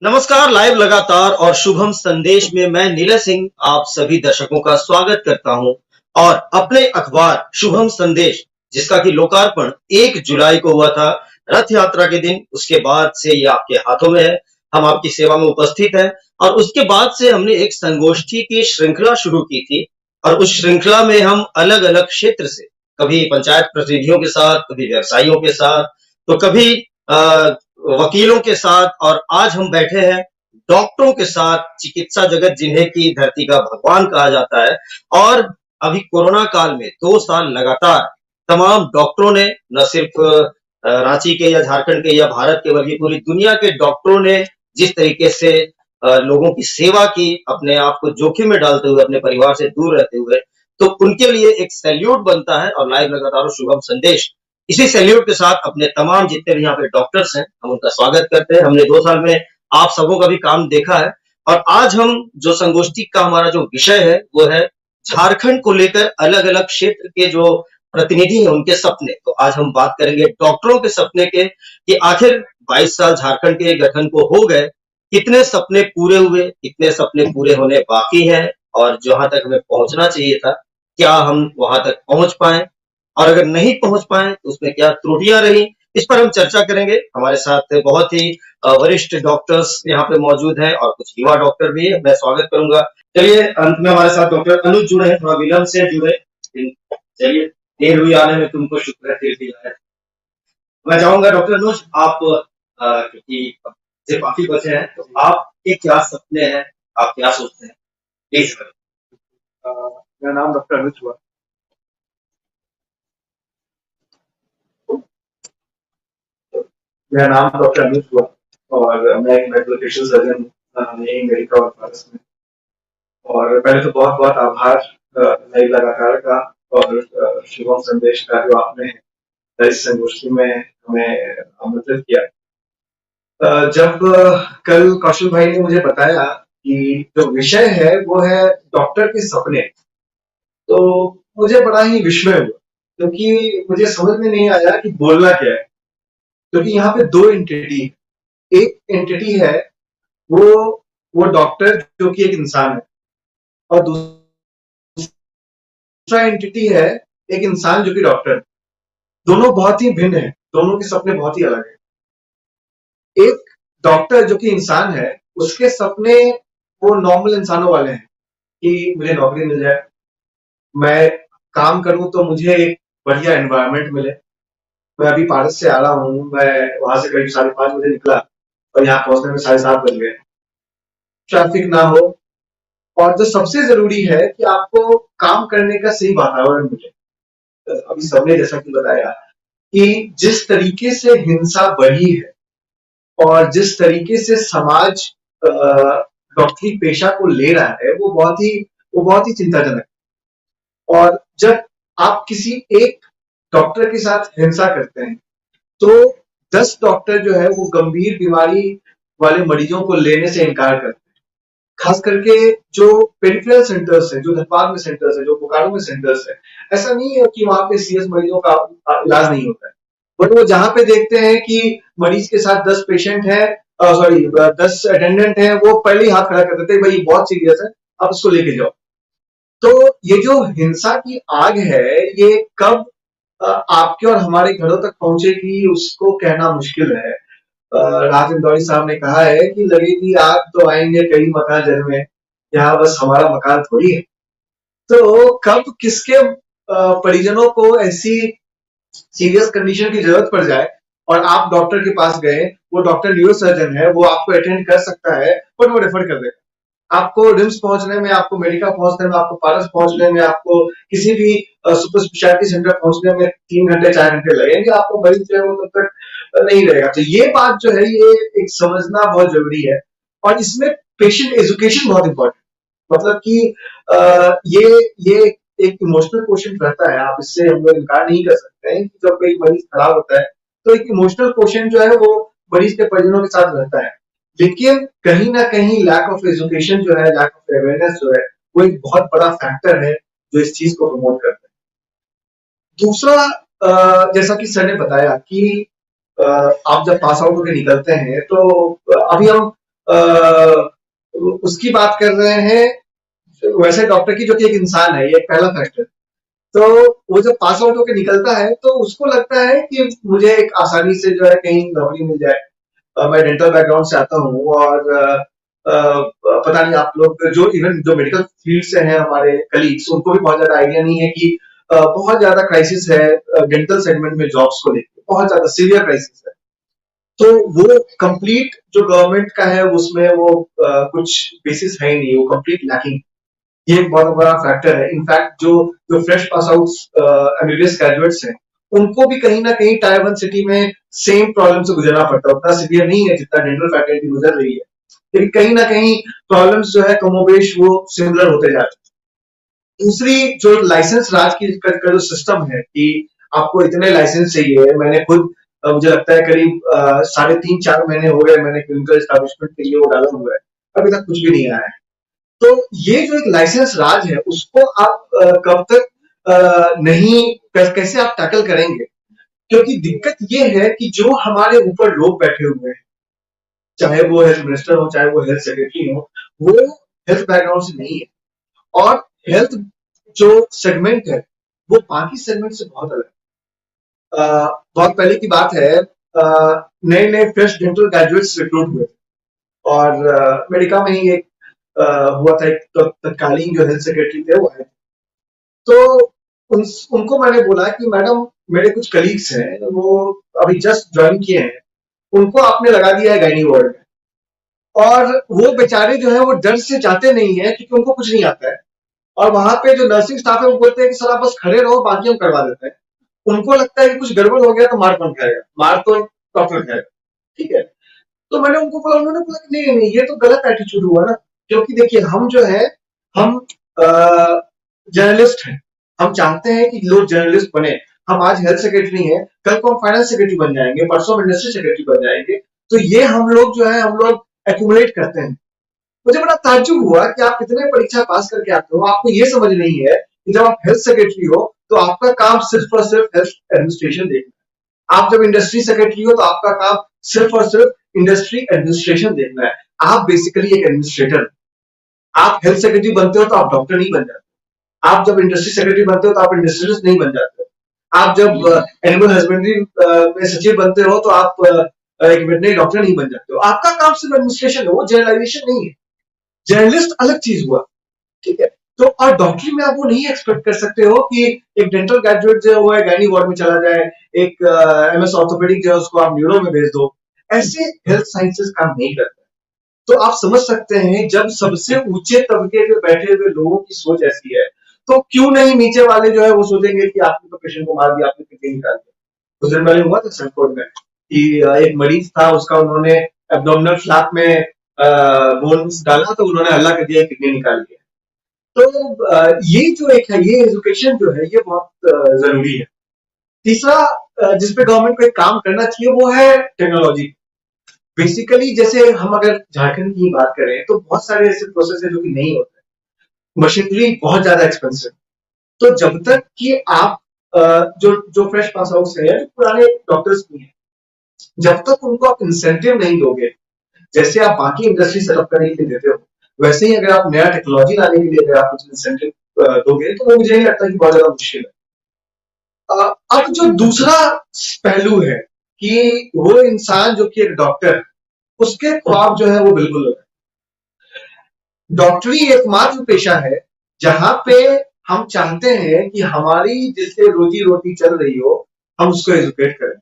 नमस्कार। लाइव लगातार और शुभम संदेश में मैं नीलय सिंह आप सभी दर्शकों का स्वागत करता हूं। और अपने अखबार शुभम संदेश, जिसका कि लोकार्पण 1 जुलाई को हुआ था, रथ यात्रा के दिन, उसके बाद से ये आपके हाथों में है। हम आपकी सेवा में उपस्थित हैं और उसके बाद से हमने एक संगोष्ठी की श्रृंखला शुरू की थी। और उस श्रृंखला में हम अलग अलग क्षेत्र से, कभी पंचायत प्रतिनिधियों के साथ, कभी व्यवसायियों के साथ, तो कभी वकीलों के साथ, और आज हम बैठे हैं डॉक्टरों के साथ, चिकित्सा जगत जिन्हें की धरती का भगवान कहा जाता है। और अभी कोरोना काल में 2 साल लगातार तमाम डॉक्टरों ने, न सिर्फ रांची के या झारखंड के या भारत के, बल्कि पूरी दुनिया के डॉक्टरों ने जिस तरीके से लोगों की सेवा की, अपने आप को जोखिम में डालते हुए, अपने परिवार से दूर रहते हुए, तो उनके लिए एक सैल्यूट बनता है। और लाइव लगातार और शुभम संदेश इसी सैल्यूट के साथ अपने तमाम जितने भी यहाँ पे डॉक्टर्स हैं, हम उनका स्वागत करते हैं। हमने 2 साल में आप सबों का भी काम देखा है। और आज हम जो संगोष्ठी का हमारा जो विषय है वो है झारखंड को लेकर अलग अलग क्षेत्र के जो प्रतिनिधि हैं उनके सपने। तो आज हम बात करेंगे डॉक्टरों के सपने के, कि आखिर 22 साल झारखंड के गठन को हो गए, कितने सपने पूरे हुए, कितने सपने पूरे होने बाकी हैं, और जहां तक हमें पहुंचना चाहिए था, क्या हम वहां तक पहुंच पाए, और अगर नहीं पहुंच पाए तो उसमें क्या त्रुटियां रही। इस पर हम चर्चा करेंगे। हमारे साथ बहुत ही वरिष्ठ डॉक्टर्स यहाँ पे मौजूद हैं और कुछ युवा डॉक्टर भी है। मैं स्वागत करूंगा। चलिए, अंत में हमारे साथ डॉक्टर अनुज जुड़े हैं, थोड़ा विलंब से जुड़े। चलिए, देर हुई आने में, तुमको शुक्र है फिर भी आए। मैं चाहूंगा डॉक्टर अनुज, आप क्योंकि से काफी बचे हैं, तो आपके क्या सपने हैं, आप क्या सोचते हैं, प्लीज। मेरा नाम डॉक्टर अनुज हुआ। मेरा नाम डॉक्टर अनुज हुआ और मैं एक मैग्निफिकेशन सर्जन यही मेडिका और पारस में। और पहले तो बहुत बहुत आभार लाइव लगातार का और शुभम संदेश का, जो आपने इस संगोष्ठी में हमें आमंत्रित किया। जब कल कौशल भाई ने मुझे बताया कि जो विषय है वो है डॉक्टर के सपने, तो मुझे बड़ा ही विस्मय हुआ, क्योंकि मुझे समझ में नहीं आया कि बोलना क्या है। क्योंकि यहाँ पे दो एंटिटी, एक एंटिटी है वो डॉक्टर जो कि एक इंसान है, और दूसरा एंटिटी है एक इंसान जो कि डॉक्टर है। दोनों बहुत ही भिन्न है, दोनों के सपने बहुत ही अलग है। एक डॉक्टर जो कि इंसान है, उसके सपने वो नॉर्मल इंसानों वाले हैं कि मुझे नौकरी मिल जाए, मैं काम करूं तो मुझे एक बढ़िया एनवायरनमेंट मिले। मैं अभी पारस से आ रहा हूँ, मैं वहां से करीब 5:30 बजे निकला और यहाँ पहुंचने में 7:30 बज गए। ट्रैफिक ना हो, और जो सबसे जरूरी है कि आपको काम करने का सही वातावरण मिले। अभी सबने जैसा कि बताया कि जिस तरीके से हिंसा बढ़ी है और जिस तरीके से समाज डॉक्टरी पेशा को ले रहा है, वो बहुत ही चिंताजनक है। और जब आप किसी एक डॉक्टर के साथ हिंसा करते हैं, तो 10 डॉक्टर जो है वो गंभीर बीमारी वाले मरीजों को लेने से इनकार करते हैं। खास करके जो पेरिफेरल सेंटर्स है, जो धनबाद में सेंटर्स है, जो बोकारो में सेंटर्स है, ऐसा नहीं है कि वहां पे सीरियस मरीजों का इलाज नहीं होता है। बट वो जहां पे देखते हैं कि मरीज के साथ 10 पेशेंट है, सॉरी 10 अटेंडेंट है, वो पहले ही हाथ खड़ा कर देते हैं, भाई बहुत सीरियस है, आप उसको लेके जाओ। तो ये जो हिंसा की आग है, ये कब आपके और हमारे घरों तक पहुंचेगी उसको कहना मुश्किल है। राज इंदौरी साहब ने कहा है कि लगेगी आग तो आएंगे कई मकान जल में, यहाँ बस हमारा मकान थोड़ी है। तो कब किसके परिजनों को ऐसी सीरियस कंडीशन की जरूरत पड़ जाए और आप डॉक्टर के पास गए, वो डॉक्टर न्यूरो सर्जन है, वो आपको अटेंड कर सकता है, बट वो रेफर कर देगा। आपको रिम्स पहुंचने में, आपको मेडिका पहुंचने में, आपको पारस पहुंचने में, आपको किसी भी सुपर स्पेशलिटी सेंटर पहुंचने में 3 घंटे 4 घंटे लगेंगे, आपको मरीज जो है वो तब तक नहीं रहेगा। तो ये बात जो है, ये एक समझना बहुत जरूरी है। और इसमें पेशेंट एजुकेशन बहुत इंपॉर्टेंट, मतलब कि ये एक इमोशनल क्वेश्चन रहता है, आप इससे हम लोग इनकार नहीं कर सकते हैं कि जब कोई मरीज खराब होता है तो एक इमोशनल क्वेश्चन जो है वो मरीज के परिजनों के साथ रहता है। लेकिन कहीं ना कहीं लैक ऑफ एजुकेशन जो है, लैक ऑफ अवेयरनेस जो है, वो एक बहुत बड़ा फैक्टर है जो इस चीज को प्रमोट करता है। दूसरा, जैसा कि सर ने बताया कि आप जब पास आउट होकर निकलते हैं, तो अभी हम उसकी बात कर रहे हैं वैसे डॉक्टर की जो कि एक इंसान है, ये एक पहला फैक्टर। तो वो जब पास आउट होकर निकलता है तो उसको लगता है कि मुझे एक आसानी से जो है कहीं नौकरी मिल जाए। मैं डेंटल बैकग्राउंड से आता हूँ और पता नहीं आप लोग जो इवन जो मेडिकल फील्ड से हैं हमारे कलीग्स उनको भी बहुत ज्यादा आइडिया नहीं है कि बहुत ज्यादा क्राइसिस है डेंटल सेगमेंट में जॉब्स को लेकर, बहुत ज्यादा सीवियर क्राइसिस है। तो वो कंप्लीट जो गवर्नमेंट का है उसमें वो कुछ बेसिस है ही नहीं, वो कंप्लीट लैकिंग। ये एक बहुत बड़ा फैक्टर है। इनफैक्ट जो जो fresh pass out MBBS graduates हैं उनको भी कहीं ना कहीं टायर वन सिटी में सेम प्रॉब्लम से गुजरना पड़ता है। उतना सीवियर नहीं है जितना डेंटल फैकल्टी गुजर रही है, लेकिन कहीं ना कहीं प्रॉब्लम्स जो है कमोबेश वो सिमिलर होते जाते हैं। दूसरी जो लाइसेंस राज की का जो सिस्टम है कि आपको इतने लाइसेंस चाहिए, मैंने खुद मुझे लगता है करीब 3.5-4 महीने हो गए मैंने क्लिनिकल एस्टैब्लिशमेंट के लिए वो डाला हुआ है, अभी तक कुछ भी नहीं आया है। तो ये जो एक लाइसेंस राज है उसको आप कब तक नहीं कैसे आप टैकल करेंगे? क्योंकि दिक्कत ये है कि जो हमारे ऊपर लोग बैठे हुए हैं, चाहे वो हेल्थ मिनिस्टर हो चाहे वो हेल्थ सेक्रेटरी हो, वो हेल्थ बैकग्राउंड से नहीं है और हेल्थ जो सेगमेंट है वो बाकी सेगमेंट से बहुत अलग है। बहुत पहले की बात है, नए नए फ्रेश डेंटल ग्रेजुएट्स रिक्रूट हुए और मेडिका में ही एक हुआ था, एक तत्कालीन जो हेल्थ सेक्रेटरी थे वो आए। तो उनको मैंने बोला कि मैडम मेरे कुछ कलीग्स हैं वो अभी जस्ट ज्वाइन किए हैं, उनको आपने लगा दिया है गायनी वार्ड में और वो बेचारे जो है वो डर से जाते नहीं है क्योंकि उनको कुछ नहीं आता है। और वहां पे जो नर्सिंग स्टाफ है वो बोलते हैं कि सर आप बस खड़े रहो बाकी हम करवा देते हैं। उनको लगता है कि कुछ गड़बड़ हो गया तो मार कौन खाएगा, मार तो डॉक्टर खाएगा। ठीक है, तो मैंने उनको बोला, उन्होंने बोला कि नहीं नहीं ये तो गलत एटीट्यूड हुआ ना, क्योंकि देखिए हम जो है हम जर्नलिस्ट हैं, हम चाहते हैं कि लोग जर्नलिस्ट बने। हम आज हेल्थ सेक्रेटरी हैं, कल को हम फाइनेंस सेक्रेटरी बन जाएंगे, परसों हम इंडस्ट्री सेक्रेटरी बन जाएंगे। तो ये हम लोग जो है हम लोग एक्यूमुलेट करते हैं। मुझे बड़ा ताज्जुब हुआ कि आप इतने परीक्षा पास करके आते हो, आपको ये समझ नहीं है कि जब आप हेल्थ सेक्रेटरी हो तो आपका काम सिर्फ और सिर्फ हेल्थ एडमिनिस्ट्रेशन देखना है। आप जब इंडस्ट्री सेक्रेटरी हो तो आपका काम सिर्फ और सिर्फ इंडस्ट्री एडमिनिस्ट्रेशन देखना है। आप बेसिकली एक एडमिनिस्ट्रेटर। आप हेल्थ सेक्रेटरी बनते हो तो आप डॉक्टर नहीं बन जाते। आप जब इंडस्ट्री सेक्रेटरी बनते हो तो आप इंडस्ट्रियलिस्ट नहीं बन जाते। आप जब एनिमल हस्बेंड्री में सचिव बनते हो तो आप एक वेटनरी डॉक्टर नहीं बन जाते हो। आपका काम सिर्फ एडमिनिस्ट्रेशन है, वो जनरलाइजेशन नहीं है। जर्नलिस्ट अलग चीज हुआ, ठीक है। तो और डॉक्टरी में आप वो नहीं एक्सपेक्ट कर सकते हो कि एक डेंटल ग्रेजुएट जो है वो गायनी वार्ड में चला जाए, एक एमएस ऑर्थोपेडिक जो है उसको आप न्यूरो में भेज दो। ऐसे हेल्थ साइंसेस काम नहीं करते। तो आप समझ सकते हैं जब सबसे ऊंचे तबके पे बैठे हुए लोगों की सोच ऐसी है तो क्यों नहीं नीचे वाले जो है वो सोचेंगे कि आपने तो पेशेंट को मार दिया, आपने किडनी निकाल दिया। कुछ दिन पहले हुआ था सैनफोर्ड में कि एक मरीज था, उसका उन्होंने एब्डोमिनल फ्लैप में बोन्स डाला तो उन्होंने हल्ला कर दिया, किडनी निकाल दिया। तो ये जो एक है ये एजुकेशन जो है ये बहुत जरूरी है। तीसरा जिसपे गवर्नमेंट को एक काम करना चाहिए वो है टेक्नोलॉजी। बेसिकली जैसे हम अगर झारखंड की बात करें तो बहुत सारे ऐसे प्रोसेस है जो कि नहीं होते, मशीनरी बहुत ज्यादा एक्सपेंसिव। तो जब तक कि आप जो जो फ्रेश पास आउट है जो पुराने डॉक्टर्स भी हैं, जब तक उनको आप इंसेंटिव नहीं दोगे, जैसे आप बाकी इंडस्ट्री सेटअप करने के लिए देते हो वैसे ही अगर आप नया टेक्नोलॉजी लाने के लिए अगर आप कुछ इंसेंटिव दोगे तो वो मुझे नहीं लगता कि बहुत ज्यादा मुश्किल है। अब जो दूसरा पहलू है कि वो इंसान जो कि एक डॉक्टर है उसके ख्वाब जो है वो बिल्कुल अलग है। डॉक्टरी एकमात्र पेशा है जहां पे हम चाहते हैं कि हमारी जिससे रोजी रोटी चल रही हो हम उसको एजुकेट करें।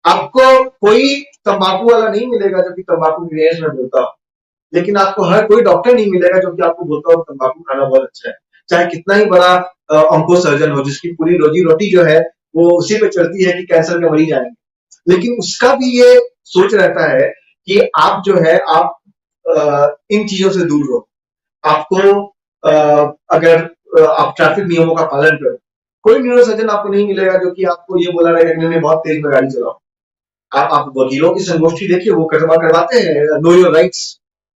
आपको कोई तंबाकू वाला नहीं मिलेगा जो कि तंबाकू की रेंज में बोलता हो, लेकिन आपको हर कोई डॉक्टर नहीं मिलेगा जो कि आपको बोलता हो तंबाकू खाना बहुत अच्छा है। चाहे कितना ही बड़ा ऑन्को सर्जन हो जिसकी पूरी रोजी रोटी जो है वो उसी पे चलती है कि कैंसर के मरीज आएंगे, लेकिन उसका भी ये सोच रहता है कि आप जो है आप इन चीजों से दूर रहो। आपको अगर आप ट्रैफिक नियमों का पालन करो, कोई न्यूरो सर्जन आपको नहीं मिलेगा जो कि आपको ये बोला रहेगा कि नहीं बहुत तेज में गाड़ी चलाओ। आप वकीलों की संगोष्ठी देखिए, वो करवाते हैं नो योर राइट्स।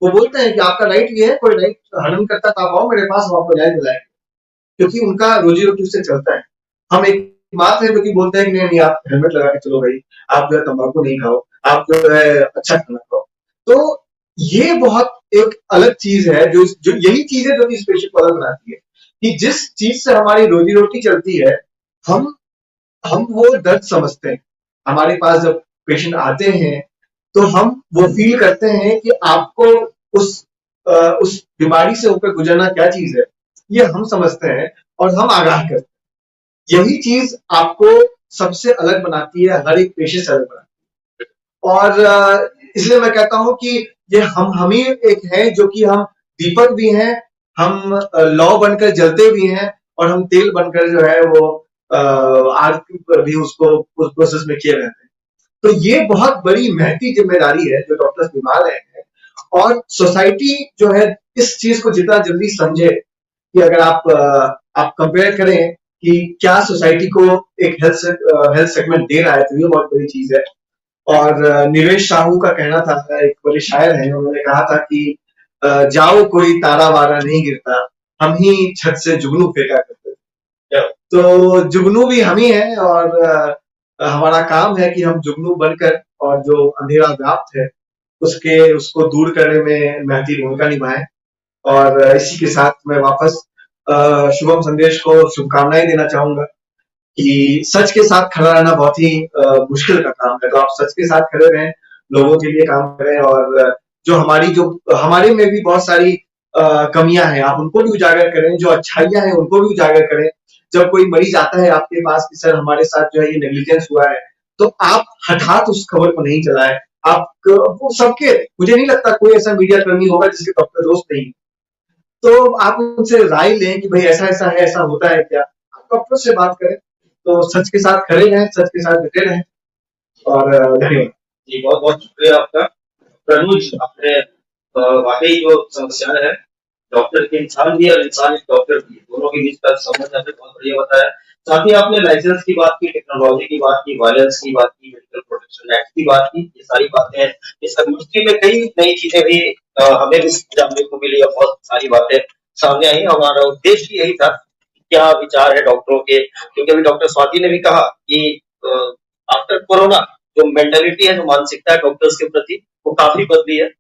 वो बोलते हैं कि आपका राइट ये है, कोई राइट हनन करता तो आप आओ मेरे पास, हम आपको न्याय दिलाएंगे, क्योंकि उनका रोजी रोटी उससे चलता है। हम एक बात है जो कि बोलते हैं कि नहीं नहीं आप हेलमेट लगा के चलो भाई, आप जो है तंबाकू नहीं खाओ, आप जो है अच्छा खाना खाओ। तो ये बहुत एक अलग चीज है, जो यही चीज है जो कि इस पेशे को अलग बनाती है, कि जिस चीज से हमारी रोजी रोटी चलती है, हम हम वो दर्द समझते हैं। हमारे पास जब पेशेंट आते हैं, तो हम वो फील करते हैं कि आपको उस उस बीमारी से होकर गुजरना क्या चीज है, ये हम समझते हैं और हम आगाह करते हैं। यही चीज आपको सबसे अलग बनाती है, हर एक पेशे से अलग बनाती है। और इसलिए मैं कहता हूं कि ये हम ही एक है जो कि हम दीपक भी हैं, हम लौ बनकर जलते भी हैं, और हम तेल बनकर जो है वो आग पर भी उसको उस प्रोसेस में किए रहते हैं। तो ये बहुत बड़ी महती जिम्मेदारी है जो डॉक्टर्स निभा रहे हैं। और सोसाइटी जो है इस चीज को जितना जल्दी समझे, कि अगर आप कंपेयर करें कि क्या सोसाइटी को एक हेल्थ सेगमेंट दे रहा है, तो ये बहुत बड़ी चीज है। और निवेश साहू का कहना था, एक बड़े शायर हैं, उन्होंने कहा था कि जाओ कोई तारा वारा नहीं गिरता, हम ही छत से जुगनू फेंका करते थे। तो जुगनू भी हम ही हैं, और हमारा काम है कि हम जुगनू बनकर और जो अंधेरा व्याप्त है उसको दूर करने में महती भूमिका निभाएं। और इसी के साथ मैं वापस शुभम संदेश को शुभकामनाएं देना चाहूंगा कि सच के साथ खड़ा रहना बहुत ही मुश्किल का काम है। तो आप सच के साथ खड़े रहें, लोगों के लिए काम करें, और जो हमारे में भी बहुत सारी कमियां हैं, आप उनको भी उजागर करें, जो अच्छाइयां हैं उनको भी उजागर करें। जब कोई मरीज आता है आपके पास कि सर हमारे साथ जो है ये नेग्लिजेंस हुआ है, तो आप हठात उस खबर को नहीं चलाएं। आप वो सबके, मुझे नहीं लगता कोई ऐसा मीडिया कर्मी होगा जिसके डॉक्टर दोस्त नहीं, तो आप उनसे राय लें कि भाई ऐसा ऐसा है, ऐसा होता है क्या, आप डॉक्टर से बात करें। तो सच के साथ खड़े रहें, सच के साथ डटे रहें, और धन्यवाद। जी, बहुत बहुत शुक्रिया आपका प्रनुज। अपने वाकई जो समस्याएं है, डॉक्टर के इंसान भी और इंसान एक डॉक्टर भी, दोनों के बीच का संबंध आपने बहुत बढ़िया बताया। साथ ही आपने लाइसेंस की बात की, टेक्नोलॉजी की बात की, वायलेंस की बात की, मेडिकल प्रोटेक्शन एक्ट की बात की, ये सारी बातें हैं। इस इंडस्ट्री में कई नई चीजें भी हमें भी जानने को मिली और बहुत सारी बातें सामने आई। हमारा उद्देश्य यही था कि क्या विचार है डॉक्टरों के, क्योंकि अभी डॉक्टर स्वाति ने भी कहा कि आफ्टर कोरोना जो मेंटालिटी है, जो मानसिकता है डॉक्टर्स के प्रति, वो काफी बदली है।